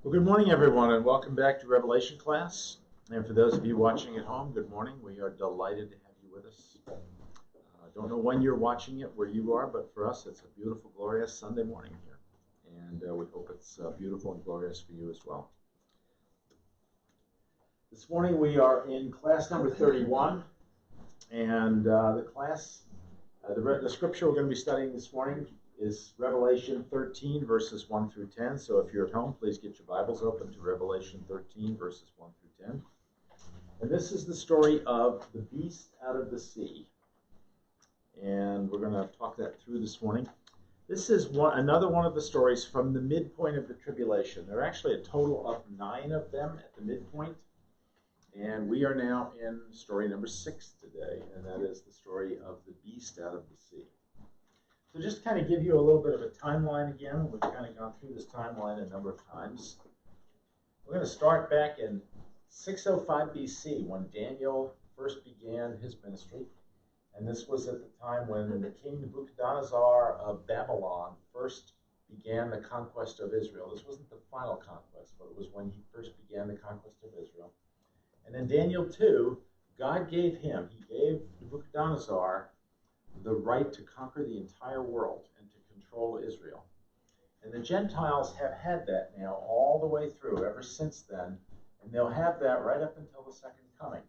Well, good morning, everyone, and welcome back to Revelation class. And for those of you watching at home, good morning. We are delighted to have you with us. Don't know when you're watching it, where you are, but for us, it's a beautiful, glorious Sunday morning here. And we hope it's beautiful and glorious for you as well. This morning, we are in class number 31. And the scripture we're going to be studying this morning is Revelation 13, verses 1 through 10. So if you're at home, please get your Bibles open to Revelation 13, verses 1 through 10. And this is the story of the beast out of the sea. And we're going to talk that through this morning. This is another one of the stories from the midpoint of the tribulation. There are actually a total of 9 of them at the midpoint. And we are now in story number 6 today, and that is the story of the beast out of the sea. So just to kind of give you a little bit of a timeline again. We've kind of gone through this timeline a number of times. We're going to start back in 605 BC when Daniel first began his ministry. And this was at the time when the king Nebuchadnezzar of Babylon first began the conquest of Israel. This wasn't the final conquest, but it was when he first began the conquest of Israel. And in Daniel 2, God gave Nebuchadnezzar the right to conquer the entire world and to control Israel. And the Gentiles have had that now all the way through, ever since then, and they'll have that right up until the second coming.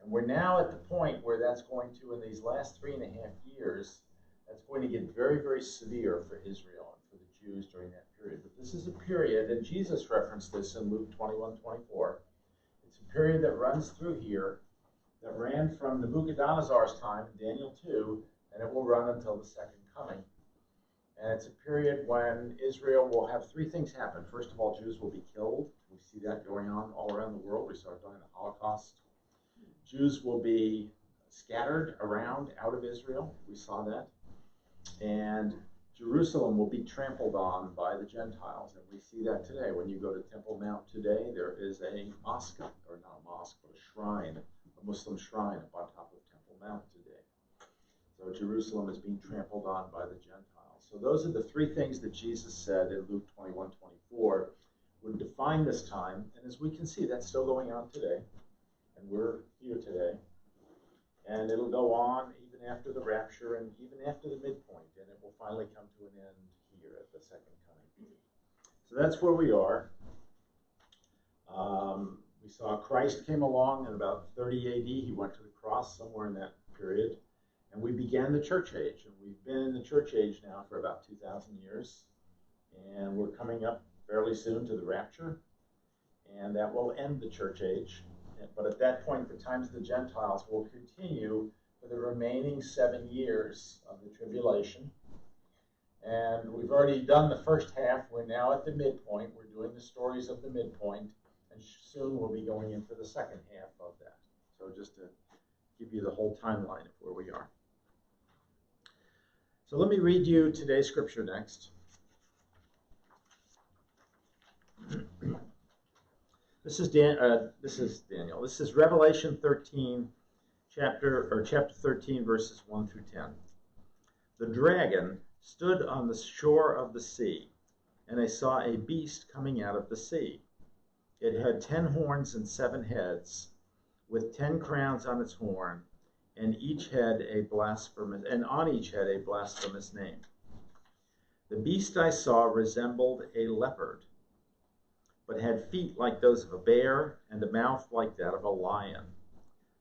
And we're now at the point where that's going to, in these last 3.5 years, that's going to get very, very severe for Israel and for the Jews during that period. But this is a period, and Jesus referenced this in Luke 21:24. It's a period that runs through here, that ran from Nebuchadnezzar's time in Daniel 2, and it will run until the second coming. And it's a period when Israel will have 3 things happen. First of all, Jews will be killed. We see that going on all around the world. We saw it during the Holocaust. Jews will be scattered around out of Israel. We saw that. And Jerusalem will be trampled on by the Gentiles. And we see that today. When you go to Temple Mount today, there is a mosque, or not a mosque, but a shrine, a Muslim shrine up on top of Temple Mount today. So Jerusalem is being trampled on by the Gentiles. So those are the 3 things that Jesus said in Luke 21:24 would define this time. And as we can see, that's still going on today. And we're here today. And it'll go on even after the rapture and even after the midpoint. And it will finally come to an end here at the second coming. So that's where we are. We saw Christ came along in about 30 AD. He went to the cross somewhere in that period. And we began the church age. And we've been in the church age now for about 2,000 years. And we're coming up fairly soon to the rapture. And that will end the church age. But at that point, the times of the Gentiles will continue for the remaining 7 years of the tribulation. And we've already done the first half. We're now at the midpoint. We're doing the stories of the midpoint. And soon we'll be going into the second half of that. So just to give you the whole timeline of where we are. So let me read you today's scripture next. This is Daniel. This is Revelation 13, chapter 13, verses 1 through 10. The dragon stood on the shore of the sea, and I saw a beast coming out of the sea. It had 10 horns and 7 heads, with 10 crowns on its horn, and on each head a blasphemous name. The beast I saw resembled a leopard, but had feet like those of a bear and a mouth like that of a lion.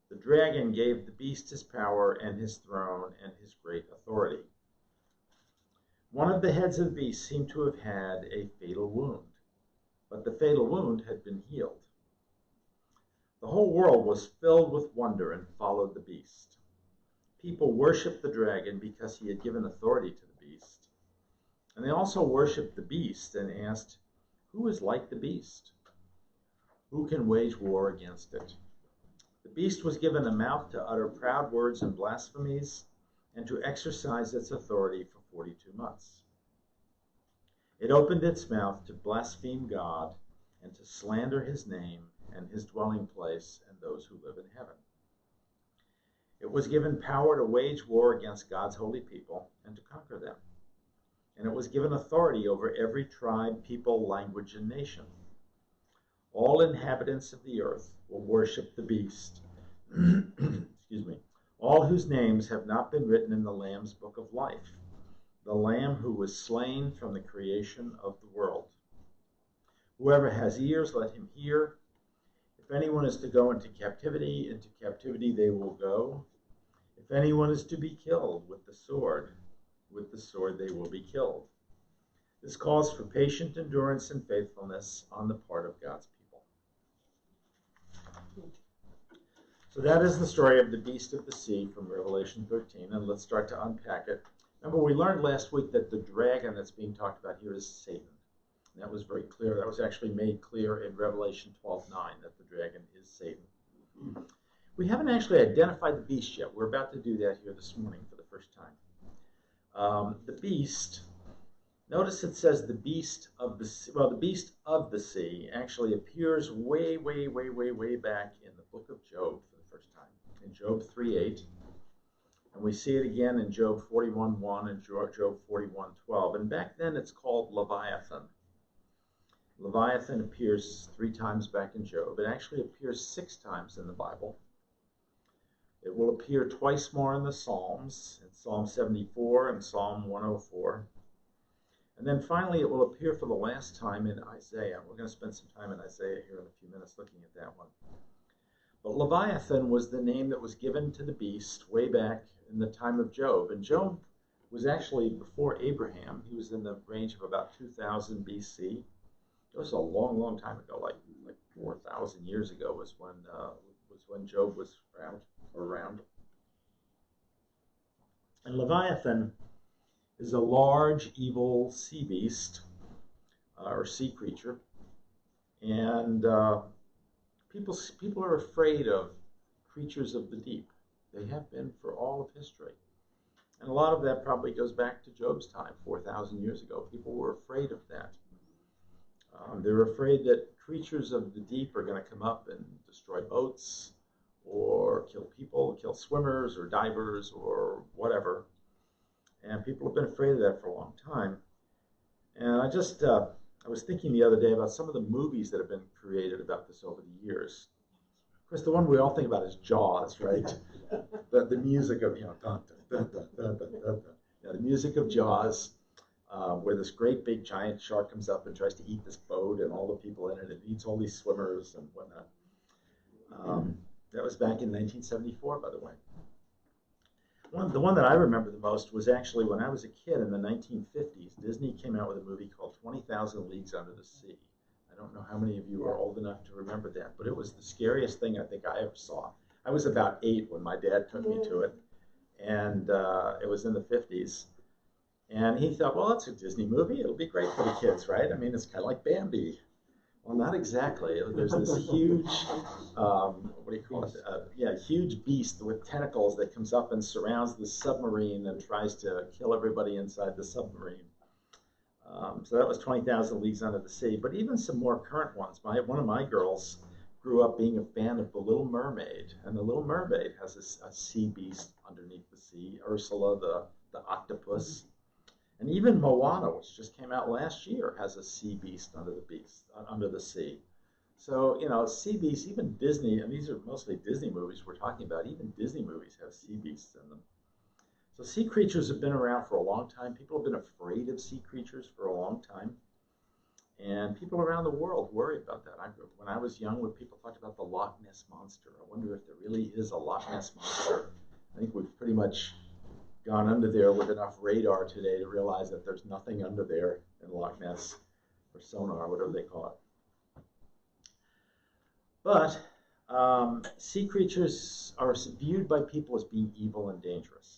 The dragon gave the beast his power and his throne and his great authority. One of the heads of the beast seemed to have had a fatal wound, but the fatal wound had been healed. The whole world was filled with wonder and followed the beast. People worshipped the dragon because he had given authority to the beast. And they also worshipped the beast and asked, "Who is like the beast? Who can wage war against it?" The beast was given a mouth to utter proud words and blasphemies, and to exercise its authority for 42 months. It opened its mouth to blaspheme God and to slander his name and his dwelling place and those who live in heaven. It was given power to wage war against God's holy people and to conquer them. and it was given authority over every tribe, people, language, and nation. All inhabitants of the earth will worship the beast. Excuse me. All whose names have not been written in the Lamb's book of life, the Lamb who was slain from the creation of the world. Whoever has ears, let him hear. If anyone is to go into captivity they will go. If anyone is to be killed with the sword they will be killed. This calls for patient endurance and faithfulness on the part of God's people. So that is the story of the beast of the sea from Revelation 13, and let's start to unpack it. Remember, we learned last week that the dragon that's being talked about here is Satan. And that was very clear. That was actually made clear in Revelation 12:9, that the dragon is Satan. We haven't actually identified the beast yet. We're about to do that here this morning for the first time. The beast, notice it says the beast of the sea. Well, the beast of the sea actually appears way back in the book of Job for the first time, in Job 3:8. And we see it again in Job 41:1 and Job 41:12. And back then it's called Leviathan. Leviathan appears 3 times back in Job. It actually appears 6 times in the Bible. It will appear twice more in the Psalms, in Psalm 74 and Psalm 104. And then finally it will appear for the last time in Isaiah. We're going to spend some time in Isaiah here in a few minutes looking at that one. But Leviathan was the name that was given to the beast way back in the time of Job. And Job was actually before Abraham. He was in the range of about 2000 BC. It was a long time ago, like 4,000 years ago was when Job was around. And Leviathan is a large, evil sea beast or sea creature, and people are afraid of creatures of the deep. They have been for all of history, and a lot of that probably goes back to Job's time, 4,000 years ago. People were afraid of that. They're afraid that creatures of the deep are going to come up and destroy boats or kill people, kill swimmers or divers or whatever. And people have been afraid of that for a long time. And I was thinking the other day about some of the movies that have been created about this over the years. Of course, the one we all think about is Jaws, right? the music of, dun, dun, dun, dun, dun, dun, dun. The music of Jaws. Where this great big giant shark comes up and tries to eat this boat and all the people in it. It eats all these swimmers and whatnot. That was back in 1974, by the way. The one that I remember the most was actually when I was a kid in the 1950s. Disney came out with a movie called 20,000 Leagues Under the Sea. I don't know how many of you are old enough to remember that, but it was the scariest thing I think I ever saw. I was about 8 when my dad took me to it, and it was in the 50s. And he thought, well, it's a Disney movie. It'll be great for the kids, right? I mean, it's kind of like Bambi. Well, not exactly. There's this huge, what do you call it? Huge beast with tentacles that comes up and surrounds the submarine and tries to kill everybody inside the submarine. So that was 20,000 Leagues Under the Sea. But even some more current ones. One of my girls grew up being a fan of The Little Mermaid. And The Little Mermaid has a sea beast underneath the sea, Ursula, the octopus. And even Moana, which just came out last year, has a sea beast under the sea. So, sea beasts, even Disney, and these are mostly Disney movies we're talking about, even Disney movies have sea beasts in them. So sea creatures have been around for a long time. People have been afraid of sea creatures for a long time. And people around the world worry about that. When I was young, when people talked about the Loch Ness Monster, I wonder if there really is a Loch Ness Monster. I think we've pretty much gone under there with enough radar today to realize that there's nothing under there in Loch Ness, or sonar, whatever they call it. But sea creatures are viewed by people as being evil and dangerous.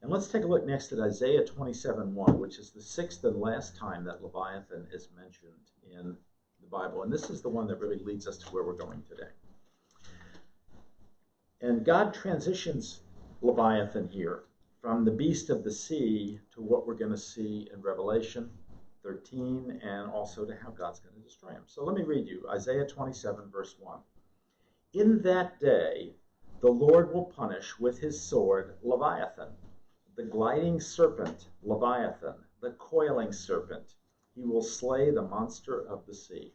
And let's take a look next at Isaiah 27:1, which is the 6th and last time that Leviathan is mentioned in the Bible. And this is the one that really leads us to where we're going today. And God transitions Leviathan here from the beast of the sea to what we're going to see in Revelation 13, and also to how God's going to destroy him. So let me read you Isaiah 27, verse 1. In that day, the Lord will punish with his sword Leviathan, the gliding serpent Leviathan, the coiling serpent. He will slay the monster of the sea.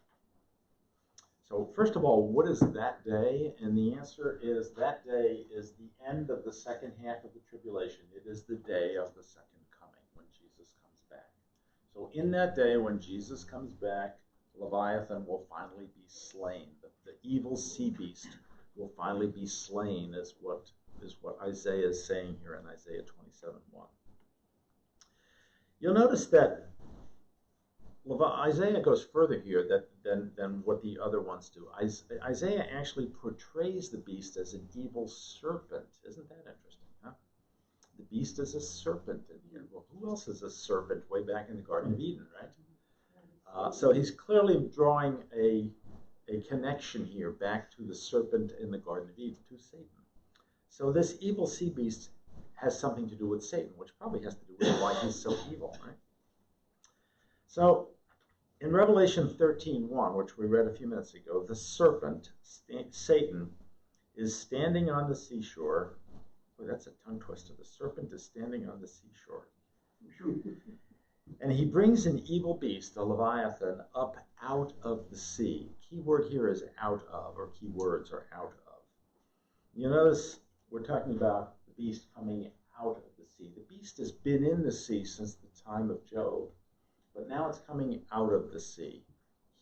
So first of all, what is that day? And the answer is that day is the end of the second half of the tribulation. It is the day of the second coming when Jesus comes back. So in that day when Jesus comes back, Leviathan will finally be slain. The evil sea beast will finally be slain is what Isaiah is saying here in Isaiah 27:1. You'll notice that Isaiah goes further here than what the other ones do. Isaiah actually portrays the beast as an evil serpent. Isn't that interesting, huh? The beast is a serpent in here. Well, who else is a serpent way back in the Garden of Eden, right? So he's clearly drawing a connection here back to the serpent in the Garden of Eden, to Satan. So this evil sea beast has something to do with Satan, which probably has to do with why he's so evil, right? So in Revelation 13:1, which we read a few minutes ago, the serpent, Satan, is standing on the seashore. Oh, that's a tongue twister. The serpent is standing on the seashore. And he brings an evil beast, a Leviathan, up out of the sea. Key word here is out of, or key words are out of. You notice we're talking about the beast coming out of the sea. The beast has been in the sea since the time of Job. But now it's coming out of the sea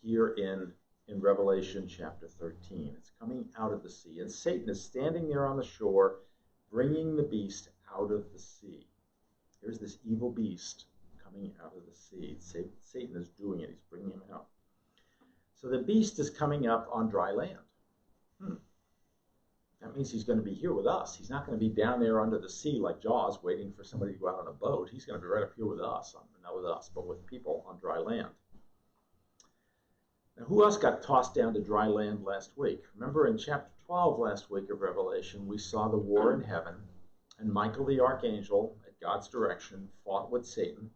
here in Revelation chapter 13. It's coming out of the sea. And Satan is standing there on the shore, bringing the beast out of the sea. Here's this evil beast coming out of the sea. Satan is doing it. He's bringing him out. So the beast is coming up on dry land. That means he's going to be here with us. He's not going to be down there under the sea like Jaws waiting for somebody to go out on a boat. He's going to be right up here with us. Not with us, but with people on dry land. Now, who else got tossed down to dry land last week? Remember in chapter 12 last week of Revelation, we saw the war in heaven, and Michael the archangel, at God's direction, fought with Satan.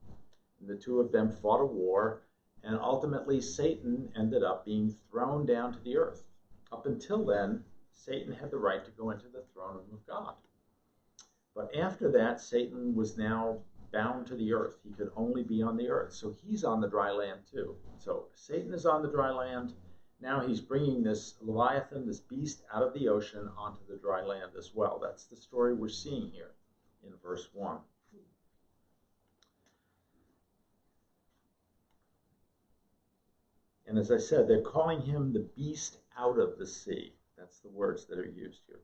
And the two of them fought a war, and ultimately Satan ended up being thrown down to the earth. Up until then, Satan had the right to go into the throne room of God. But after that, Satan was now bound to the earth. He could only be on the earth. So he's on the dry land too. So Satan is on the dry land. Now he's bringing this Leviathan, this beast, out of the ocean onto the dry land as well. That's the story we're seeing here in verse 1. And as I said, they're calling him the beast out of the sea. That's the words that are used here.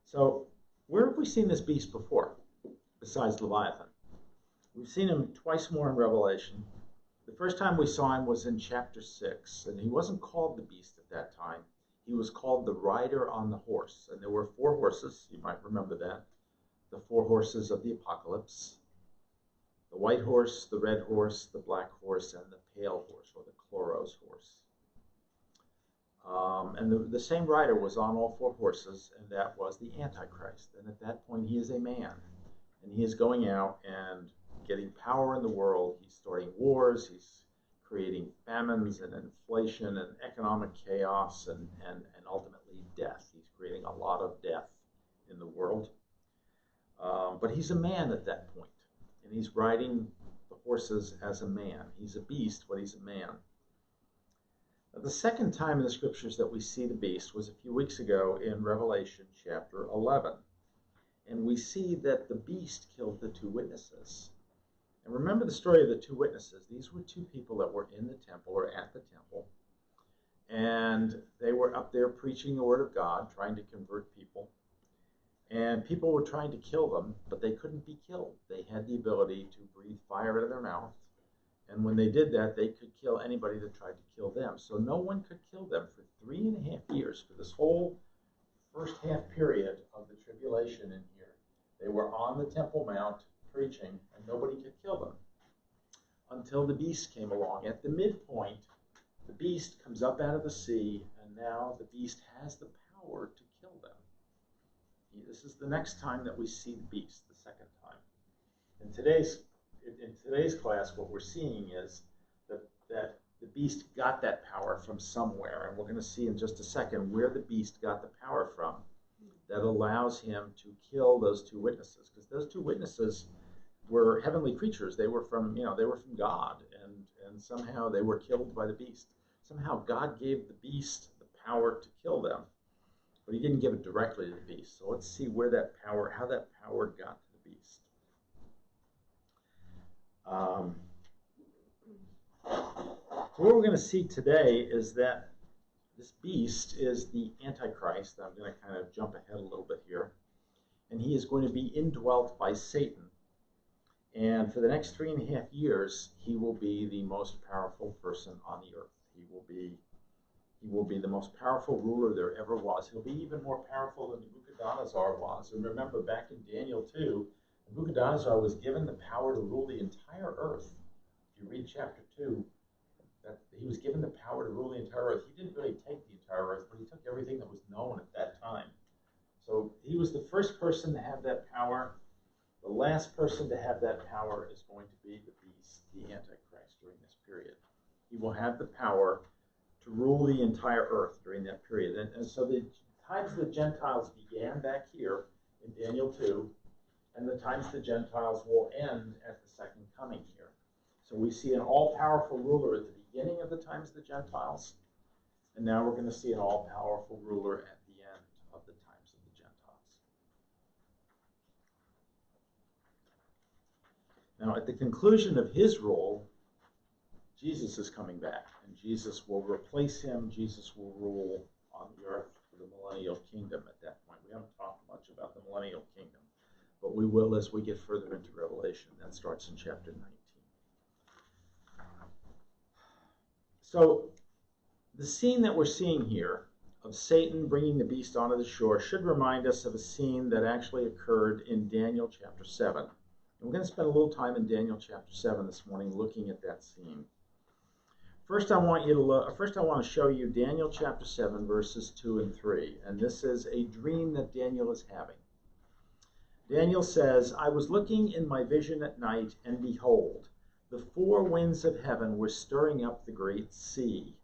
So where have we seen this beast before, besides Leviathan? We've seen him twice more in Revelation. The first time we saw him was in chapter 6, and he wasn't called the beast at that time. He was called the rider on the horse, and there were 4 horses. You might remember that. The 4 horses of the apocalypse. The white horse, the red horse, the black horse, and the pale horse, or the chloros horse. And the same rider was on all 4 horses, and that was the Antichrist. And at that point, he is a man, and he is going out and getting power in the world. He's starting wars. He's creating famines and inflation and economic chaos and ultimately death. He's creating a lot of death in the world. But he's a man at that point, and he's riding the horses as a man. He's a beast, but he's a man. The second time in the scriptures that we see the beast was a few weeks ago in Revelation chapter 11. And we see that the beast killed the 2 witnesses. And remember the story of the 2 witnesses. These were 2 people that were in the temple or at the temple. And they were up there preaching the word of God, trying to convert people. And people were trying to kill them, but they couldn't be killed. They had the ability to breathe fire out of their mouth. And when they did that, they could kill anybody that tried to kill them. So no one could kill them for 3.5 years, for this whole first half period of the tribulation in here. They were on the Temple Mount preaching, and nobody could kill them until the beast came along. At the midpoint, the beast comes up out of the sea, and now the beast has the power to kill them. This is the next time that we see the beast, the second time. In today's class, what we're seeing is that the beast got that power from somewhere, and we're going to see in just a second where the beast got the power from that allows him to kill those 2 witnesses, because those 2 witnesses were heavenly creatures. They were from, they were from God, and somehow they were killed by the beast. Somehow God gave the beast the power to kill them, but he didn't give it directly to the beast. So let's see how that power got to the beast. So what we're going to see today is that this beast is the Antichrist. I'm going to kind of jump ahead a little bit here. And he is going to be indwelt by Satan. And for the next 3.5 years, he will be the most powerful person on the earth. He will be the most powerful ruler there ever was. He'll be even more powerful than Nebuchadnezzar was. And remember, back in Daniel 2, Nebuchadnezzar was given the power to rule the entire earth. If you read chapter 2, that he was given the power to rule the entire earth. He didn't really take the entire earth, but he took everything that was known at that time. So he was the first person to have that power. The last person to have that power is going to be the beast, the Antichrist, during this period. He will have the power to rule the entire earth during that period. And so the times the Gentiles began back here in Daniel 2, and the times the Gentiles will end at the second coming here. So we see an all-powerful ruler at the beginning of the times of the Gentiles, and now we're going to see an all-powerful ruler at the end of the times of the Gentiles. Now, at the conclusion of his rule, Jesus is coming back, and Jesus will replace him. Jesus will rule on the earth for the millennial kingdom at that point. We haven't talked much about the millennial kingdom, but we will as we get further into Revelation. That starts in chapter 19. So the scene that we're seeing here of Satan bringing the beast onto the shore should remind us of a scene that actually occurred in Daniel chapter 7. And we're going to spend a little time in Daniel chapter 7 this morning looking at that scene. First, I want to show you Daniel chapter 7, verses 2 and 3. And this is a dream that Daniel is having. Daniel says, "I was looking in my vision at night, and behold, the 4 winds of heaven were stirring up the great sea,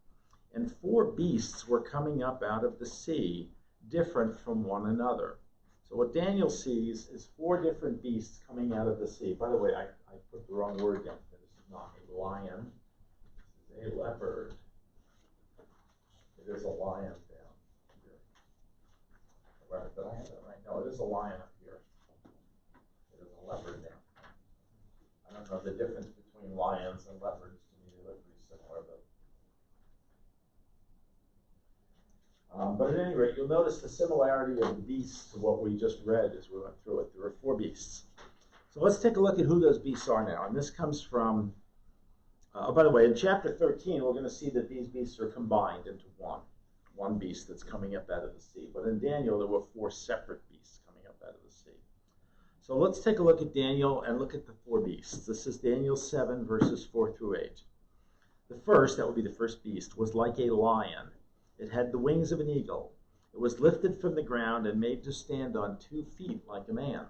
and 4 beasts were coming up out of the sea, different from one another." So what Daniel sees is 4 different beasts coming out of the sea. By the way, I put the wrong word in. This is not a lion. This is a leopard. It is a lion down here. Did I have that right? No, it is a lion up here. It is a leopard down. I don't know the difference between lions and leopards. To me, they look pretty similar, but at any rate, you'll notice the similarity of the beasts to what we just read as we went through it. There are 4 beasts. So let's take a look at who those beasts are now. And this comes from, by the way, in chapter 13, we're going to see that these beasts are combined into one beast that's coming up out of the sea. But in Daniel, there were 4 separate beasts coming up out of the sea. So let's take a look at Daniel and look at the 4 beasts. This is Daniel 7, verses 4 through 8. The first, that would be the first beast, was like a lion. It had the wings of an eagle. It was lifted from the ground and made to stand on 2 feet like a man.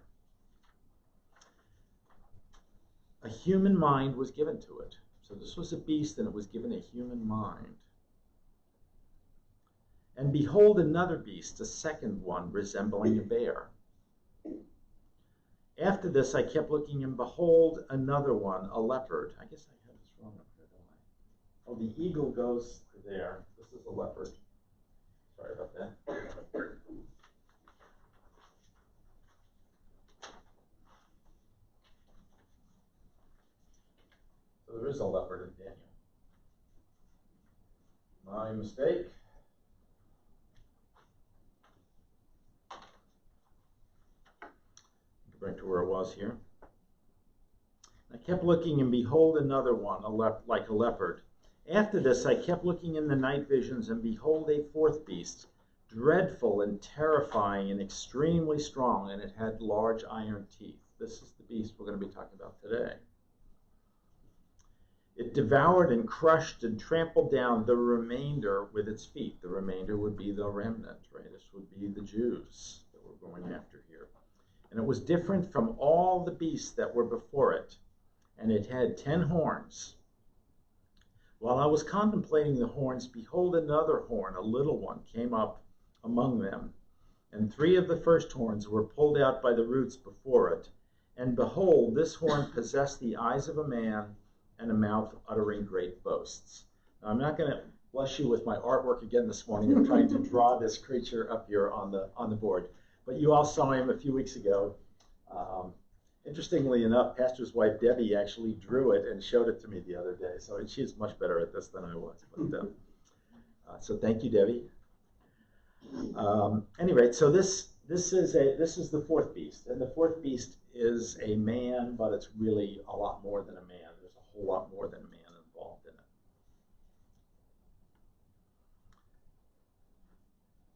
A human mind was given to it. So this was a beast, and it was given a human mind. And behold, another beast, a second one, resembling a bear. After this, I kept looking, and behold, another one, a leopard. I guess I have this wrong up here, don't I? Oh, the eagle goes to there. This is a leopard. Sorry about that. So there is a leopard in Daniel. My mistake. Back to where it was here. I kept looking, and behold, another one, like a leopard. After this, I kept looking in the night visions, and behold, a 4th beast, dreadful and terrifying and extremely strong, and it had large iron teeth. This is the beast we're going to be talking about today. It devoured and crushed and trampled down the remainder with its feet. The remainder would be the remnant, right? This would be the Jews that we're going after here. And it was different from all the beasts that were before it, and it had 10 horns. While I was contemplating the horns, behold, another horn, a little one, came up among them, and 3 of the first horns were pulled out by the roots before it, And behold, this horn possessed the eyes of a man and a mouth uttering great boasts. Now, I'm not going to bless you with my artwork again this morning. I'm trying to draw this creature up here on the board. But you all saw him a few weeks ago. Interestingly enough, Pastor's wife Debbie actually drew it and showed it to me the other day. So she's much better at this than I was. But, so thank you, Debbie. Anyway, so this is the fourth beast, and the fourth beast is a man, but it's really a lot more than a man. There's a whole lot more than a man involved in it.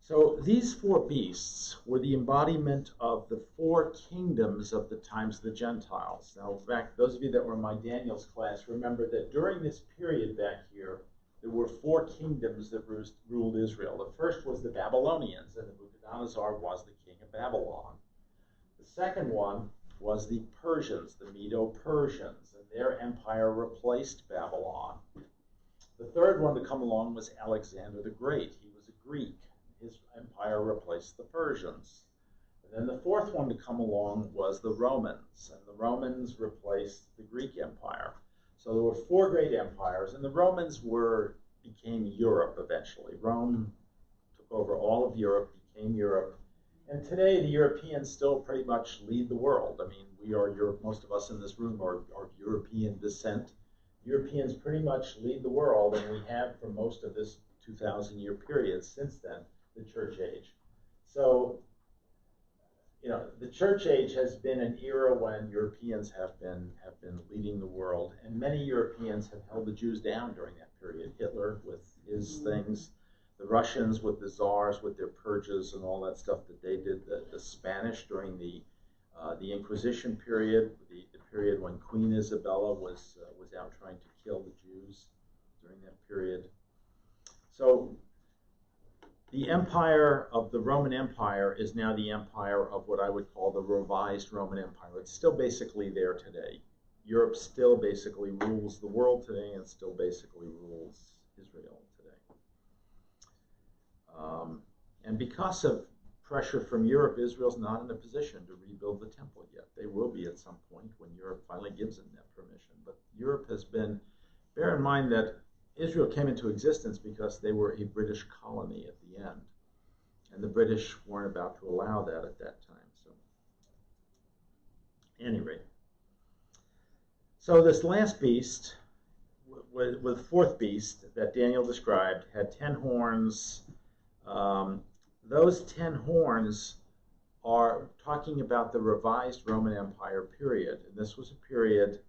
So these four beasts were the embodiment of the four kingdoms of the times of the Gentiles. Now, in fact, those of you that were in my Daniel's class remember that during this period back here, there were four kingdoms that ruled Israel. The first was the Babylonians, and Nebuchadnezzar was the king of Babylon. The second one was the Persians, the Medo-Persians, and their empire replaced Babylon. The third one to come along was Alexander the Great. He was a Greek. His empire replaced the Persians. And then the fourth one to come along was the Romans, and the Romans replaced the Greek Empire. So there were four great empires, and the Romans became Europe eventually. Rome took over all of Europe, became Europe. And today the Europeans still pretty much lead the world. I mean, we are Europe. Most of us in this room are European descent. Europeans pretty much lead the world, and we have for most of this 2,000-year period since then, the church age. So, the church age has been an era when Europeans have been leading the world, and many Europeans have held the Jews down during that period. Hitler with his things, the Russians with the czars, with their purges and all that stuff that they did. The Spanish during the Inquisition period, the period when Queen Isabella was out trying to kill the Jews during that period. So the empire of the Roman Empire is now the empire of what I would call the revised Roman Empire. It's still basically there today. Europe still basically rules the world today and still basically rules Israel today. And because of pressure from Europe, Israel's not in a position to rebuild the temple yet. They will be at some point when Europe finally gives them that permission. But Europe has been, bear in mind that Israel came into existence because they were a British colony at the end. And the British weren't about to allow that at that time. So, anyway. So this last beast, with the fourth beast that Daniel described, had 10 horns. Those 10 horns are talking about the revised Roman Empire period. And this was a period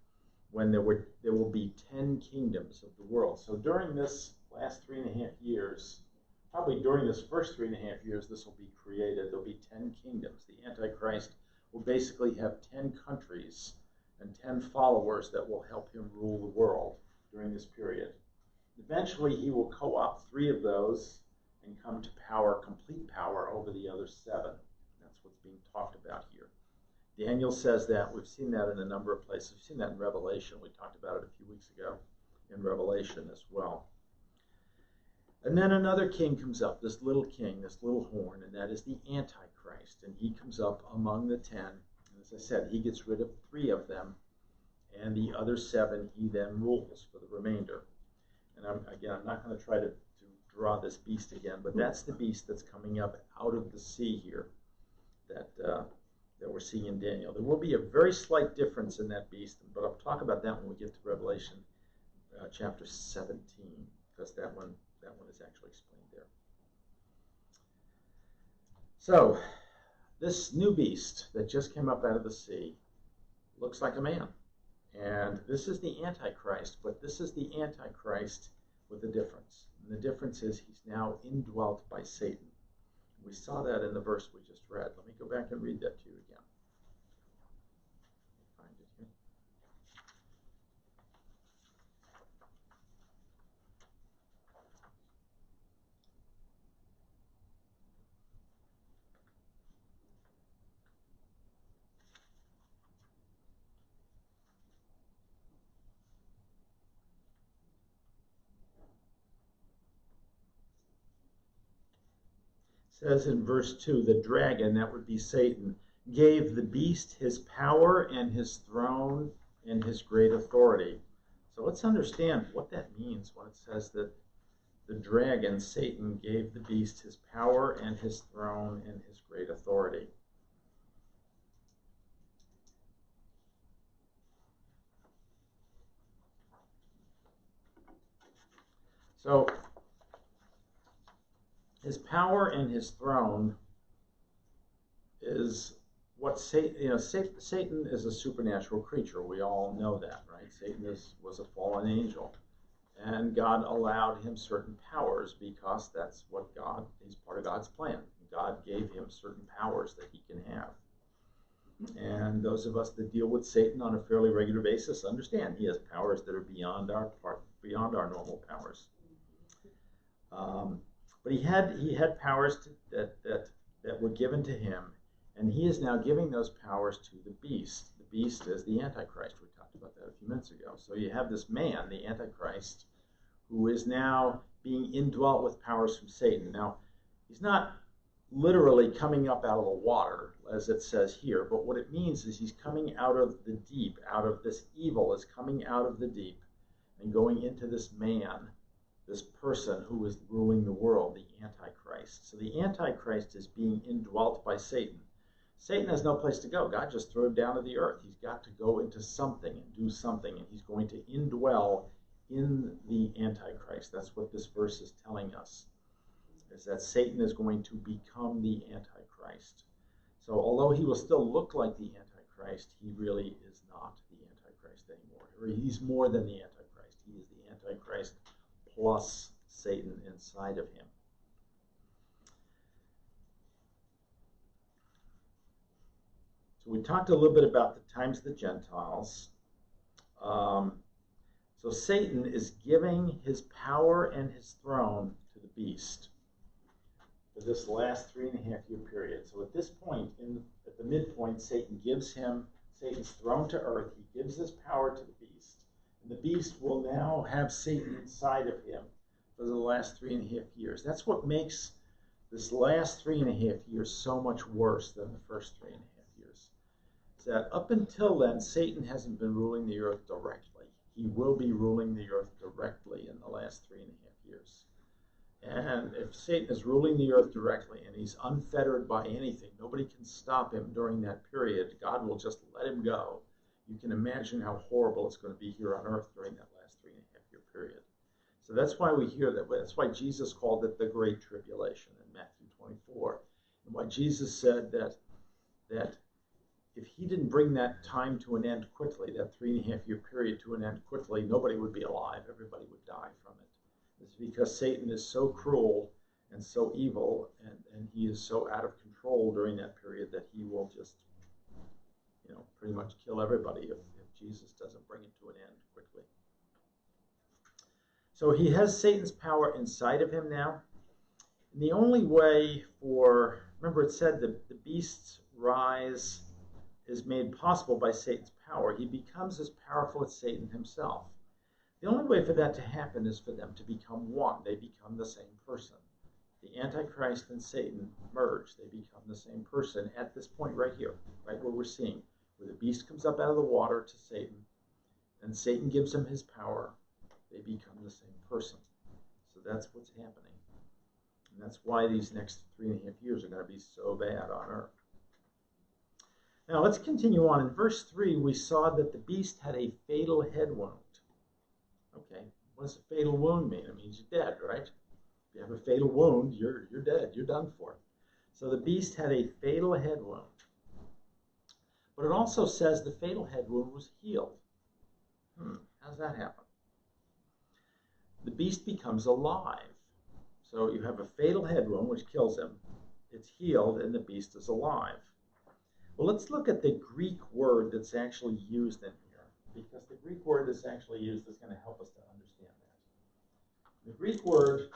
when there will be 10 kingdoms of the world. So during this last 3.5 years, probably during this first 3.5 years, this will be created. There'll be 10 kingdoms. The Antichrist will basically have 10 countries and 10 followers that will help him rule the world during this period. Eventually, he will co-opt 3 of those and come to power, complete power, over the other 7. That's what's being talked about here. Daniel says that. We've seen that in a number of places. We've seen that in Revelation. We talked about it a few weeks ago in Revelation as well. And then another king comes up, this little king, this little horn, and that is the Antichrist. And he comes up among the 10. And as I said, he gets rid of 3 of them, and the other 7 he then rules for the remainder. And I'm not going to try to draw this beast again, but that's the beast that's coming up out of the sea here that we're seeing in Daniel. There will be a very slight difference in that beast, but I'll talk about that when we get to Revelation chapter 17, because that one is actually explained there. So this new beast that just came up out of the sea looks like a man. And this is the Antichrist, but this is the Antichrist with a difference. And the difference is he's now indwelt by Satan. We saw that in the verse we just read. Let me go back and read that to you again. Find it here. Says in verse 2, the dragon, that would be Satan, gave the beast his power and his throne and his great authority. So let's understand what that means when it says that the dragon, Satan, gave the beast his power and his throne and his great authority. So his power and his throne is what Satan, Satan is a supernatural creature. We all know that, right? Satan was a fallen angel. And God allowed him certain powers because that's what he's part of God's plan. God gave him certain powers that he can have. And those of us that deal with Satan on a fairly regular basis understand he has powers that are beyond our normal powers. But he had powers that were given to him, and he is now giving those powers to the beast. The beast is the Antichrist. We talked about that a few minutes ago. So you have this man, the Antichrist, who is now being indwelt with powers from Satan. Now, he's not literally coming up out of the water, as it says here, but what it means is he's coming out of the deep, out of this evil is coming out of the deep and going into this man, this person who is ruling the world, the Antichrist. So the Antichrist is being indwelt by Satan. Satan has no place to go. God just threw him down to the earth. He's got to go into something and do something, and he's going to indwell in the Antichrist. That's what this verse is telling us, is that Satan is going to become the Antichrist. So although he will still look like the Antichrist, he really is not the Antichrist anymore. Or he's more than the Antichrist. He is the Antichrist plus Satan inside of him. So we talked a little bit about the times of the Gentiles. So Satan is giving his power and his throne to the beast for this last 3.5-year period. So at this point, at the midpoint, Satan gives him Satan's throne to earth. He gives his power to the beast. And the beast will now have Satan inside of him for the last 3.5 years. That's what makes this last 3.5 years so much worse than the first 3.5 years. Is that up until then, Satan hasn't been ruling the earth directly. He will be ruling the earth directly in the last 3.5 years. And if Satan is ruling the earth directly and he's unfettered by anything, nobody can stop him during that period. God will just let him go. You can imagine how horrible it's going to be here on earth during that last 3.5-year period. So that's why we hear that. That's why Jesus called it the Great Tribulation in Matthew 24. And why Jesus said that if he didn't bring that time to an end quickly, that 3.5-year period to an end quickly, nobody would be alive. Everybody would die from it. It's because Satan is so cruel and so evil, and he is so out of control during that period that he will just, pretty much kill everybody if Jesus doesn't bring it to an end quickly. So he has Satan's power inside of him now. And the only way remember it said that the beast's rise is made possible by Satan's power. He becomes as powerful as Satan himself. The only way for that to happen is for them to become one. They become the same person. The Antichrist and Satan merge. They become the same person at this point right here, right where we're seeing, where the beast comes up out of the water to Satan, and Satan gives him his power. They become the same person. So that's what's happening. And that's why these next 3.5 years are going to be so bad on earth. Now let's continue on. In verse 3, we saw that the beast had a fatal head wound. Okay, what does a fatal wound mean? It means you're dead, right? If you have a fatal wound, you're dead. You're done for. So the beast had a fatal head wound. But it also says the fatal head wound was healed. How does that happen? The beast becomes alive. So you have a fatal head wound, which kills him. It's healed, and the beast is alive. Well, let's look at the Greek word that's actually used in here, because the Greek word that's actually used is going to help us to understand that. The Greek word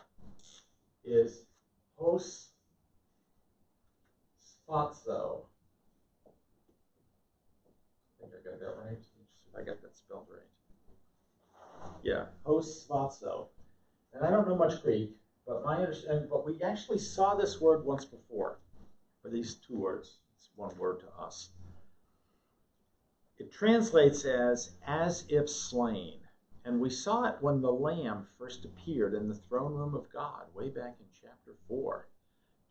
is hos sphazo. I think I got that right. I got that spelled right. Yeah, hos sphazo. And I don't know much Greek, but but we actually saw this word once before for these two words. It's one word to us. It translates as if slain. And we saw it when the Lamb first appeared in the throne room of God, way back in chapter 4.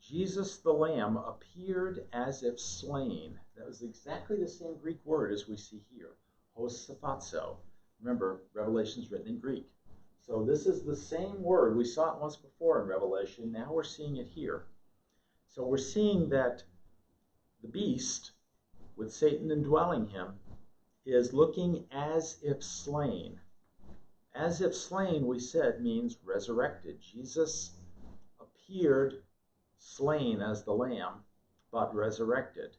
Jesus the Lamb appeared as if slain. That was exactly the same Greek word as we see here, hosaphazo. Remember, Revelation's written in Greek. So this is the same word. We saw it once before in Revelation. Now we're seeing it here. So we're seeing that the beast, with Satan indwelling him, is looking as if slain. As if slain, we said, means resurrected. Jesus appeared slain as the Lamb, but resurrected.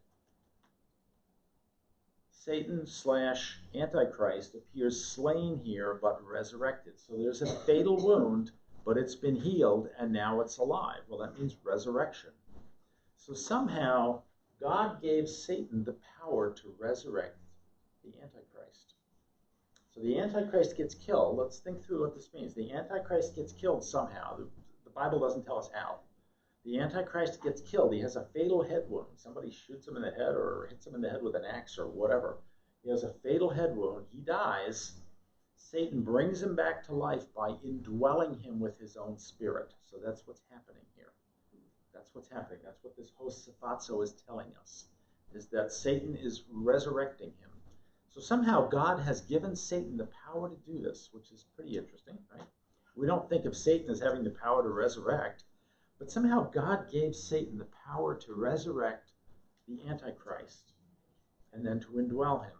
Satan / Antichrist appears slain here, but resurrected. So there's a fatal wound, but it's been healed, and now it's alive. Well, that means resurrection. So somehow, God gave Satan the power to resurrect the Antichrist. So the Antichrist gets killed. Let's think through what this means. The Antichrist gets killed somehow. The Bible doesn't tell us how. The Antichrist gets killed. He has a fatal head wound. Somebody shoots him in the head or hits him in the head with an axe or whatever. He has a fatal head wound. He dies. Satan brings him back to life by indwelling him with his own spirit. So that's what's happening here. That's what's happening. That's what this hosaphazo is telling us, is that Satan is resurrecting him. So somehow God has given Satan the power to do this, which is pretty interesting, right? We don't think of Satan as having the power to resurrect, but somehow God gave Satan the power to resurrect the Antichrist and then to indwell him.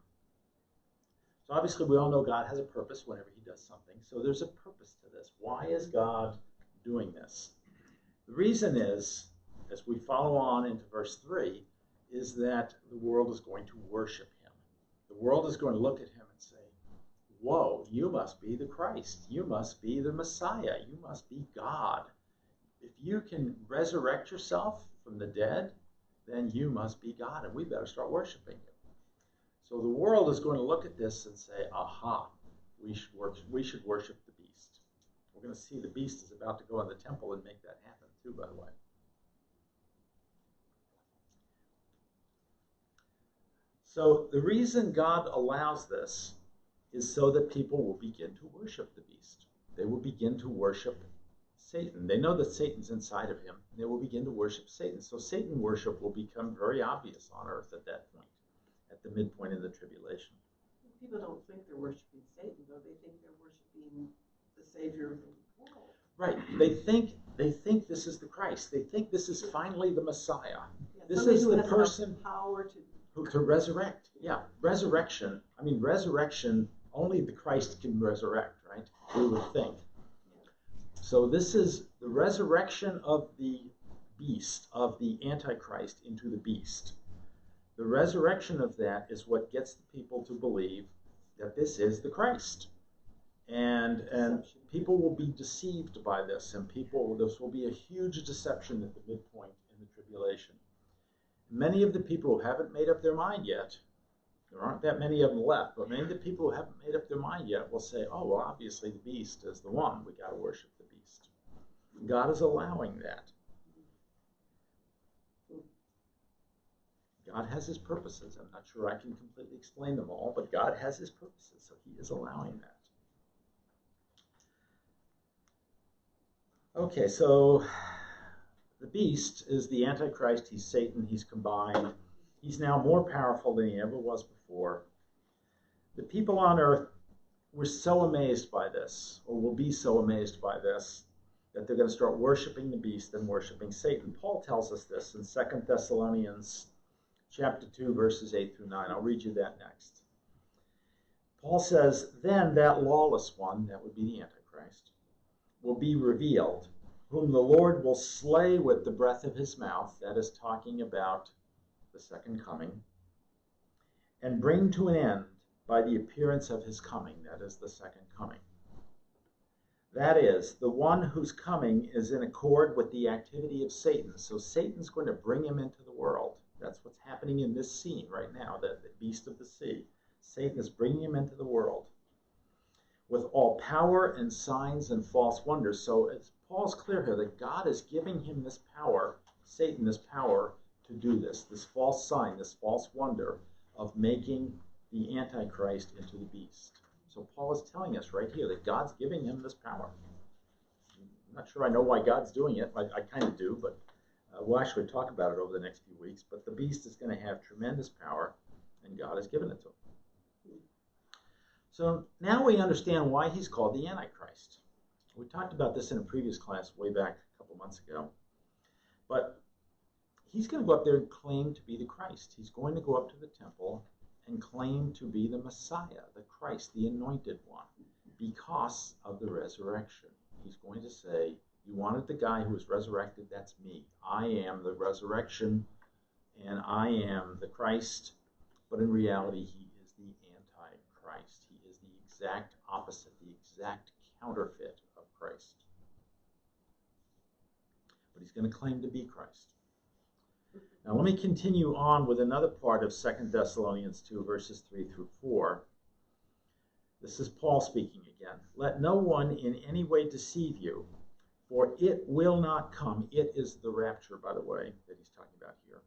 So obviously we all know God has a purpose whenever he does something. So there's a purpose to this. Why is God doing this? The reason is, as we follow on into verse 3, is that the world is going to worship him. The world is going to look at him and say, whoa, you must be the Christ. You must be the Messiah. You must be God. If you can resurrect yourself from the dead, then you must be God, and we better start worshiping you. So the world is going to look at this and say, aha, we should worship the beast. We're going to see the beast is about to go in the temple and make that happen too, by the way. So the reason God allows this is so that people will begin to worship the beast. They will begin to worship Satan. They know that Satan's inside of him. They will begin to worship Satan. So Satan worship will become very obvious on earth at that point, at the midpoint of the tribulation. People don't think they're worshiping Satan, though. They think they're worshiping the Savior of the world. Right. They think this is the Christ. They think this is finally the Messiah. Yeah, this is the person power to resurrect. Yeah, resurrection. I mean, resurrection, only the Christ can resurrect, right? We would think. So this is the resurrection of the beast, of the Antichrist into the beast. The resurrection of that is what gets the people to believe that this is the Christ. And people will be deceived by this, and this will be a huge deception at the midpoint in the tribulation. Many of the people who haven't made up their mind yet, there aren't that many of them left, but many of the people who haven't made up their mind yet will say, oh, well, obviously the beast is the one. We got to worship the beast. God is allowing that. God has his purposes. I'm not sure I can completely explain them all, but God has his purposes, so he is allowing that. Okay, so the beast is the Antichrist. He's Satan. He's combined. He's now more powerful than he ever was before. The people on earth were so amazed by this, or will be so amazed by this, that they're going to start worshiping the beast and worshiping Satan. Paul tells us this in 2 Thessalonians chapter 2, verses 8 through 9. I'll read you that next. Paul says, then that lawless one, that would be the Antichrist, will be revealed, whom the Lord will slay with the breath of his mouth, that is talking about the second coming, and bring to an end by the appearance of his coming, that is the second coming. That is, the one whose coming is in accord with the activity of Satan. So Satan's going to bring him into the world. That's what's happening in this scene right now, the beast of the sea. Satan is bringing him into the world with all power and signs and false wonders. So Paul's clear here that God is giving him this power, Satan this power, to do this false sign, this false wonder of making the Antichrist into the beast. So Paul is telling us right here that God's giving him this power. I'm not sure I know why God's doing it. I kind of do, but we'll actually talk about it over the next few weeks. But the beast is going to have tremendous power, and God has given it to him. So now we understand why he's called the Antichrist. We talked about this in a previous class way back a couple months ago. But he's going to go up there and claim to be the Christ. He's going to go up to the temple and claim to be the Messiah, the Christ, the anointed one, because of the resurrection. He's going to say, you wanted the guy who was resurrected, that's me. I am the resurrection, and I am the Christ, but in reality, he is the Antichrist. He is the exact opposite, the exact counterfeit of Christ. But he's going to claim to be Christ. Now let me continue on with another part of 2 Thessalonians 2, verses 3 through 4. This is Paul speaking again. Let no one in any way deceive you, for it will not come. It is the rapture, by the way, that he's talking about here.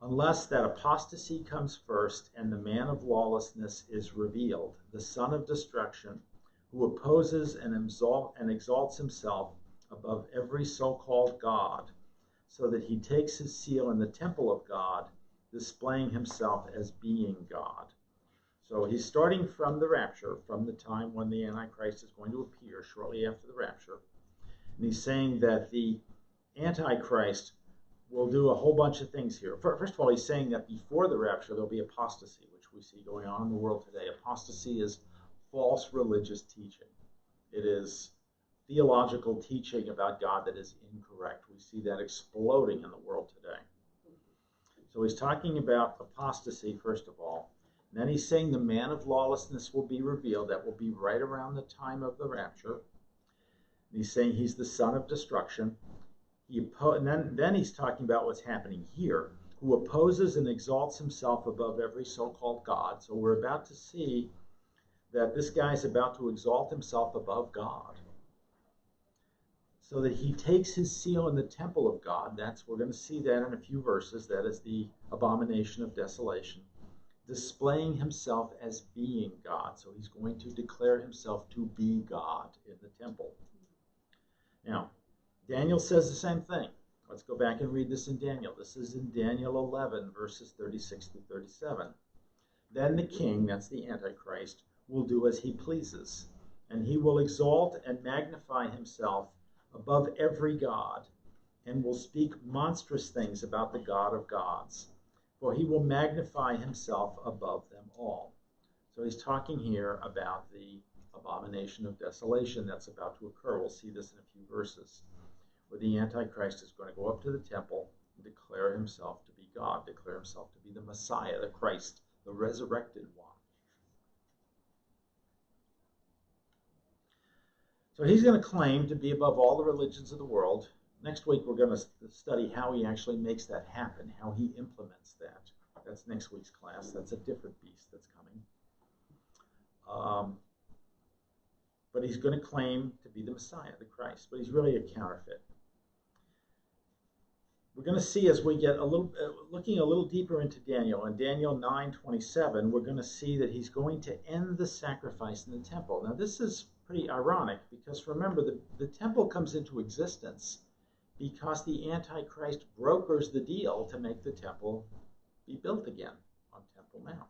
Unless that apostasy comes first and the man of lawlessness is revealed, the son of destruction, who opposes and exalts himself above every so-called God, so that he takes his seal in the temple of God, displaying himself as being God. So he's starting from the rapture, from the time when the Antichrist is going to appear shortly after the rapture. And he's saying that the Antichrist will do a whole bunch of things here. First of all, he's saying that before the rapture, there'll be apostasy, which we see going on in the world today. Apostasy is false religious teaching. It is theological teaching about God that is incorrect. We see that exploding in the world today. So he's talking about apostasy, first of all. And then he's saying the man of lawlessness will be revealed. That will be right around the time of the rapture. And he's saying he's the son of destruction. And then he's talking about what's happening here, who opposes and exalts himself above every so-called God. So we're about to see that this guy's about to exalt himself above God, so that he takes his seal in the temple of God. We're going to see that in a few verses. That is the abomination of desolation, displaying himself as being God. So he's going to declare himself to be God in the temple. Now, Daniel says the same thing. Let's go back and read this in Daniel. This is in Daniel 11, verses 36 to 37. Then the king, that's the Antichrist, will do as he pleases, and he will exalt and magnify himself above every god, and will speak monstrous things about the God of gods, for he will magnify himself above them all. So he's talking here about the abomination of desolation that's about to occur. We'll see this in a few verses, where the Antichrist is going to go up to the temple and declare himself to be God, declare himself to be the Messiah, the Christ, the resurrected one. So he's going to claim to be above all the religions of the world. Next week we're going to study how he actually makes that happen, how he implements that. That's next week's class. That's a different beast that's coming. But he's going to claim to be the Messiah, the Christ, but he's really a counterfeit. We're going to see as we get looking a little deeper into Daniel. In Daniel 9:27, we're going to see that he's going to end the sacrifice in the temple. Now this is pretty ironic, because remember, the temple comes into existence because the Antichrist brokers the deal to make the temple be built again on Temple Mount.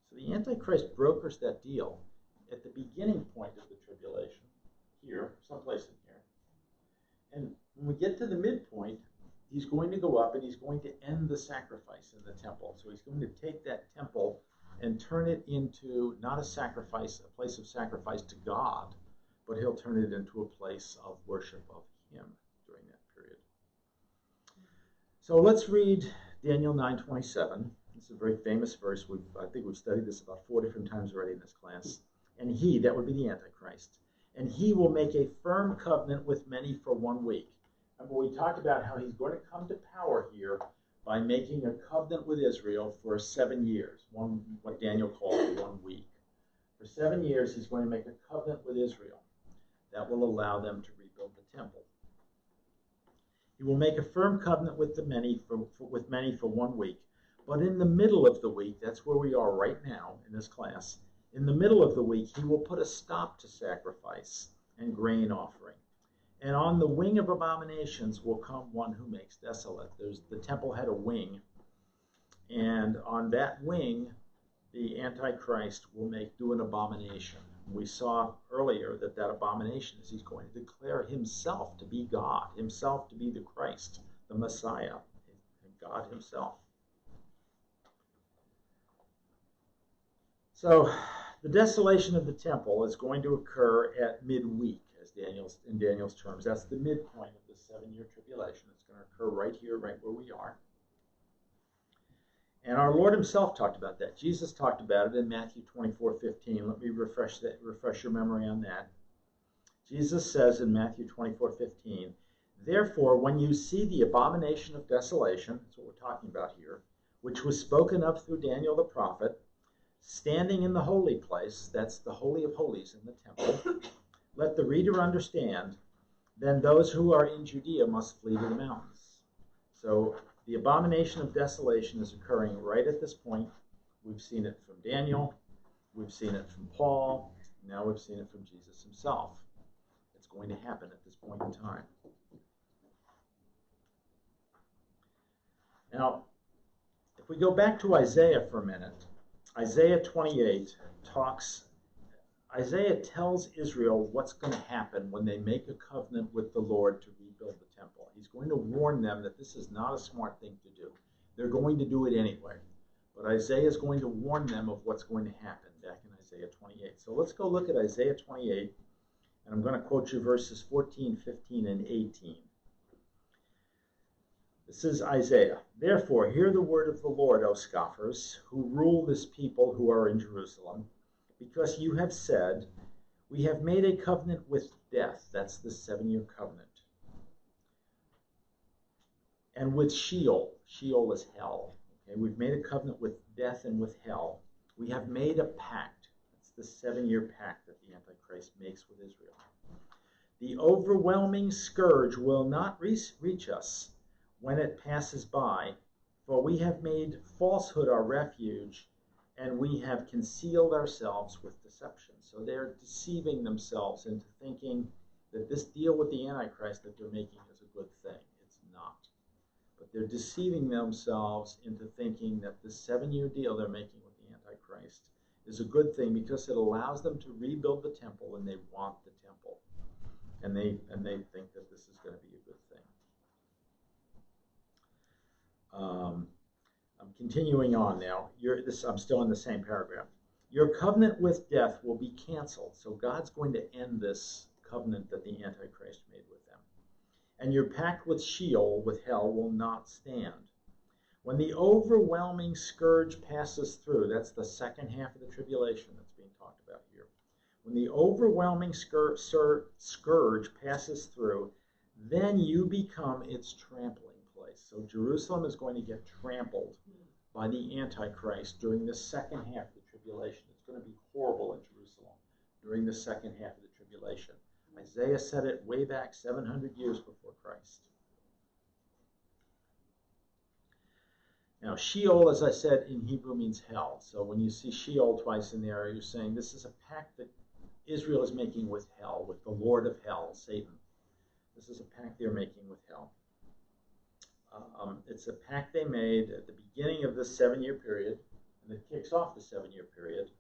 So the Antichrist brokers that deal at the beginning point of the tribulation, here, someplace in here. And when we get to the midpoint, he's going to go up and he's going to end the sacrifice in the temple. So he's going to take that temple and turn it into not a sacrifice, a place of sacrifice to God, but he'll turn it into a place of worship of him during that period. So let's read Daniel 9:27. This is a very famous verse. I think we've studied this about 4 different times already in this class. And he, that would be the Antichrist, and he will make a firm covenant with many for 1 week. Remember, we talked about how he's going to come to power here by making a covenant with Israel for 7 years, what Daniel called 1 week. For 7 years, he's going to make a covenant with Israel that will allow them to rebuild the temple. He will make a firm covenant with many for 1 week. But in the middle of the week, that's where we are right now in this class, in the middle of the week, he will put a stop to sacrifice and grain offering. And on the wing of abominations will come one who makes desolate. The temple had a wing, and on that wing, the Antichrist will do an abomination. We saw earlier that abomination is he's going to declare himself to be God, himself to be the Christ, the Messiah, God himself. So the desolation of the temple is going to occur at midweek, as in Daniel's terms. That's the midpoint of the 7-year tribulation. It's going to occur right here, right where we are. And our Lord himself talked about that. Jesus talked about it in Matthew 24:15. Let me refresh your memory on that. Jesus says in Matthew 24:15, "Therefore, when you see the abomination of desolation," that's what we're talking about here, "which was spoken of through Daniel the prophet, standing in the holy place," that's the Holy of Holies in the temple, "let the reader understand, then those who are in Judea must flee to the mountains." So the abomination of desolation is occurring right at this point. We've seen it from Daniel, we've seen it from Paul, now we've seen it from Jesus himself. It's going to happen at this point in time. Now, if we go back to Isaiah for a minute, Isaiah 28 Isaiah tells Israel what's going to happen when they make a covenant with the Lord to rebuild the temple. He's going to warn them that this is not a smart thing to do. They're going to do it anyway. But Isaiah is going to warn them of what's going to happen back in Isaiah 28. So let's go look at Isaiah 28, and I'm going to quote you verses 14, 15, and 18. This is Isaiah. "Therefore, hear the word of the Lord, O scoffers, who rule this people who are in Jerusalem, because you have said, we have made a covenant with death," that's the 7-year covenant, "and with Sheol," Sheol is hell. Okay, we've made a covenant with death and with hell. "We have made a pact," that's the 7-year pact that the Antichrist makes with Israel. "The overwhelming scourge will not reach us when it passes by, for we have made falsehood our refuge, and we have concealed ourselves with deception." So they're deceiving themselves into thinking that this deal with the Antichrist that they're making is a good thing. It's not. But they're deceiving themselves into thinking that the 7-year deal they're making with the Antichrist is a good thing because it allows them to rebuild the temple, and they want the temple. And they think that this is going to be a good thing. I'm continuing on now. I'm still in the same paragraph. "Your covenant with death will be canceled." So God's going to end this covenant that the Antichrist made with them. "And your pact with Sheol, with hell, will not stand. When the overwhelming scourge passes through," that's the second half of the tribulation that's being talked about here. "When the overwhelming scourge passes through, then you become its trampling place." So Jerusalem is going to get trampled by the Antichrist during the second half of the tribulation. It's going to be horrible in Jerusalem during the second half of the tribulation. Isaiah said it way back 700 years before Christ. Now, Sheol, as I said, in Hebrew means hell. So when you see Sheol twice in there, you're saying this is a pact that Israel is making with hell, with the Lord of hell, Satan. This is a pact they're making with hell. It's a pact they made at the beginning of this 7-year period, and it kicks off the 7-year period.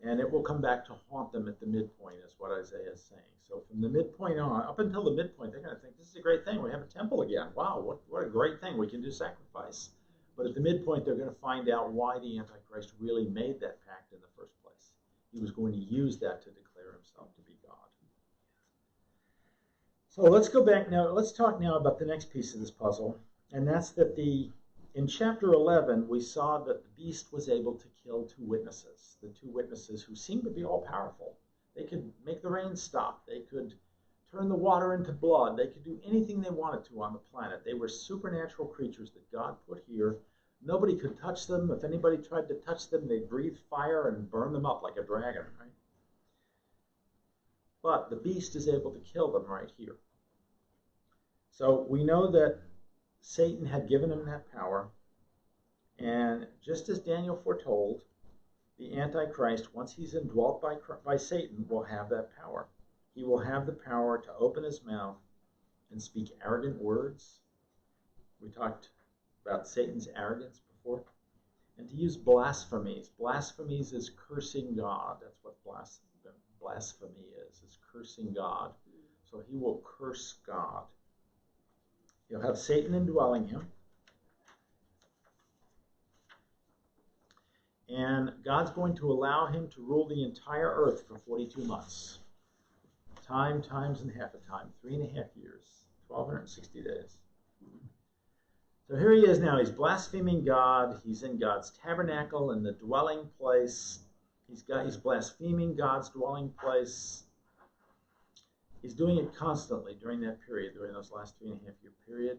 And it will come back to haunt them at the midpoint, is what Isaiah is saying. So from the midpoint on, up until the midpoint, they're going to think, this is a great thing. We have a temple again. Wow, what a great thing. We can do sacrifice. But at the midpoint, they're going to find out why the Antichrist really made that pact in the first place. He was going to use that to declare himself to be God. So let's go back now. Let's talk now about the next piece of this puzzle. And that's that in chapter 11, we saw that the beast was able to kill 2 witnesses. The 2 witnesses who seemed to be all powerful. They could make the rain stop. They could turn the water into blood. They could do anything they wanted to on the planet. They were supernatural creatures that God put here. Nobody could touch them. If anybody tried to touch them, they'd breathe fire and burn them up like a dragon, right? But the beast is able to kill them right here. So we know that Satan had given him that power, and just as Daniel foretold, the Antichrist, once he's indwelt by Satan, will have that power. He will have the power to open his mouth and speak arrogant words. We talked about Satan's arrogance before. And to use blasphemies. Blasphemies is cursing God. That's what blasphemy is cursing God. So he will curse God. He'll have Satan indwelling him. And God's going to allow him to rule the entire earth for 42 months. Time, times, and half a time. 3.5 years. 1,260 days. So here he is now. He's blaspheming God. He's in God's tabernacle in the dwelling place. He's blaspheming God's dwelling place. He's doing it constantly during that period, during those last 3.5-year period.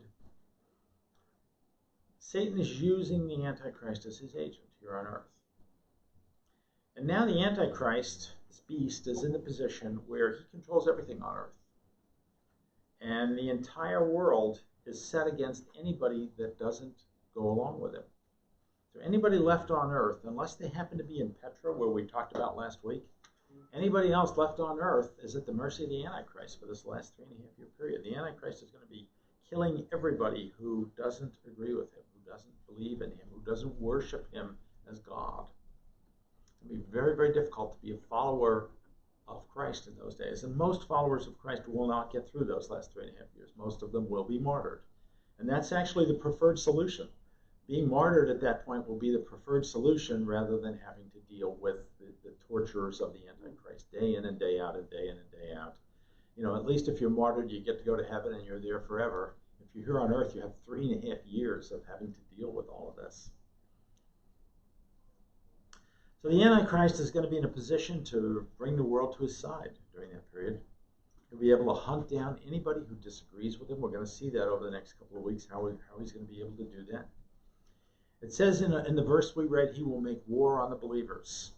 Satan is using the Antichrist as his agent here on earth. And now the Antichrist, this beast, is in the position where he controls everything on earth. And the entire world is set against anybody that doesn't go along with him. So anybody left on earth, unless they happen to be in Petra, where we talked about last week, anybody else left on earth is at the mercy of the Antichrist for this last 3.5-year period. The Antichrist is going to be killing everybody who doesn't agree with him, who doesn't believe in him, who doesn't worship him as God. It's going to be very, very difficult to be a follower of Christ in those days. And most followers of Christ will not get through those last 3.5 years. Most of them will be martyred. And that's actually the preferred solution. Being martyred at that point will be the preferred solution rather than having to deal with the torturers of the Antichrist day in and day out and day in and day out. You know, at least if you're martyred, you get to go to heaven and you're there forever. If you're here on earth, you have 3.5 years of having to deal with all of this. So the Antichrist is going to be in a position to bring the world to his side during that period. He'll be able to hunt down anybody who disagrees with him. We're going to see that over the next couple of weeks, how he's going to be able to do that. It says in the verse we read, he will make war on the believers.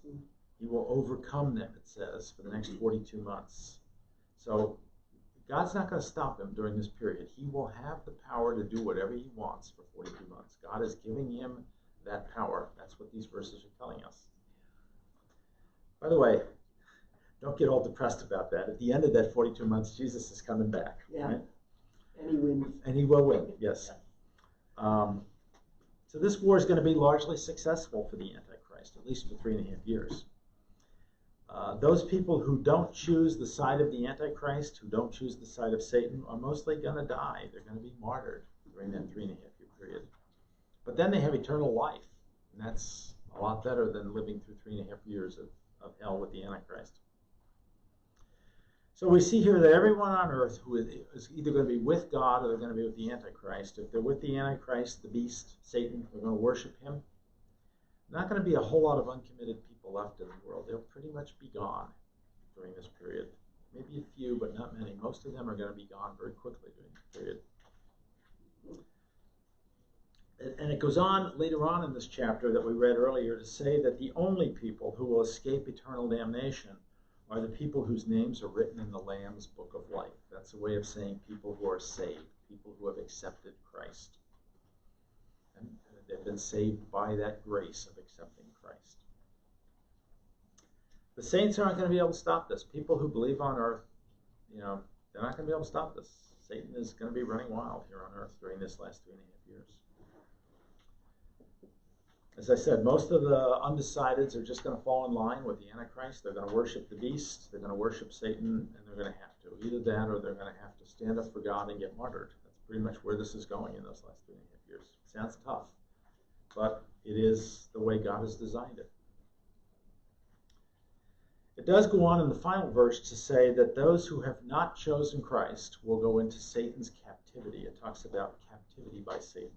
He will overcome them, it says, for the next 42 months. So God's not going to stop him during this period. He will have the power to do whatever he wants for 42 months. God is giving him that power. That's what these verses are telling us. By the way, don't get all depressed about that. At the end of that 42 months, Jesus is coming back. Yeah. Right? And he wins. And he will win, yes. So this war is going to be largely successful for the Antichrist, at least for 3.5 years. Those people who don't choose the side of the Antichrist, who don't choose the side of Satan, are mostly going to die. They're going to be martyred during that 3.5-year period. But then they have eternal life, and that's a lot better than living through 3.5 years of hell with the Antichrist. So we see here that everyone on earth who is either going to be with God or they're going to be with the Antichrist. If they're with the Antichrist, the beast, Satan, they're going to worship him. Not going to be a whole lot of uncommitted people left in the world. They'll pretty much be gone during this period. Maybe a few, but not many. Most of them are going to be gone very quickly during this period. And it goes on later on in this chapter that we read earlier to say that the only people who will escape eternal damnation are the people whose names are written in the Lamb's book of life. That's a way of saying people who are saved, people who have accepted Christ. And they've been saved by that grace of accepting Christ. The saints aren't going to be able to stop this. People who believe on earth, they're not going to be able to stop this. Satan is going to be running wild here on earth during this last 3.5 years. As I said, most of the undecideds are just going to fall in line with the Antichrist. They're going to worship the beast, they're going to worship Satan, and they're going to have to. Either that or they're going to have to stand up for God and get martyred. That's pretty much where this is going in those last 3.5 years. Sounds tough, but it is the way God has designed it. It does go on in the final verse to say that those who have not chosen Christ will go into Satan's captivity. It talks about captivity by Satan.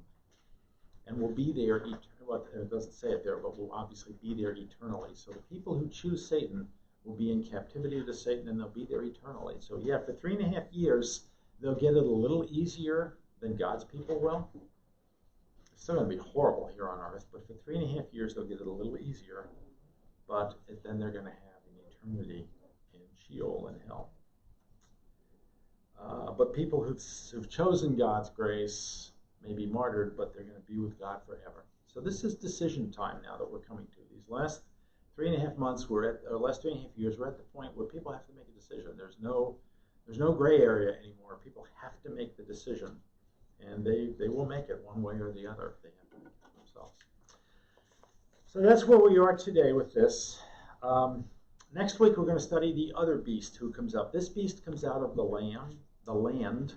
And will be there eternally. Well, it doesn't say it there, but will obviously be there eternally. So the people who choose Satan will be in captivity to Satan, and they'll be there eternally. So yeah, for 3.5 years, they'll get it a little easier than God's people will. It's still going to be horrible here on earth, but for 3.5 years, they'll get it a little easier. But then they're going to have an eternity in Sheol and hell. But people who've chosen God's grace may be martyred, but they're going to be with God forever. So this is decision time now that we're coming to. These last 3.5 months, last 3.5 years, we're at the point where people have to make a decision. There's no gray area anymore. People have to make the decision, and they will make it one way or the other if they have to make it themselves. So that's where we are today with this. Next week, we're going to study the other beast who comes up. This beast comes out of the land,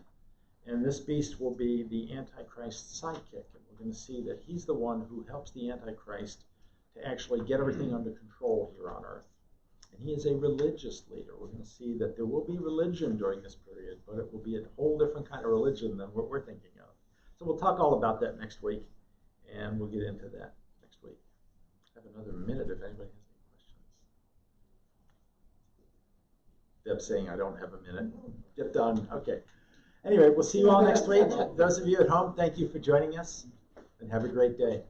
and this beast will be the Antichrist's sidekick. And we're going to see that he's the one who helps the Antichrist to actually get everything under control here on earth. And he is a religious leader. We're going to see that there will be religion during this period, but it will be a whole different kind of religion than what we're thinking of. So we'll talk all about that next week, and we'll get into that next week. I have another minute if anybody has any questions. Deb's saying I don't have a minute. Get done. Okay. Anyway, we'll see you all next week. Those of you at home, thank you for joining us, and have a great day.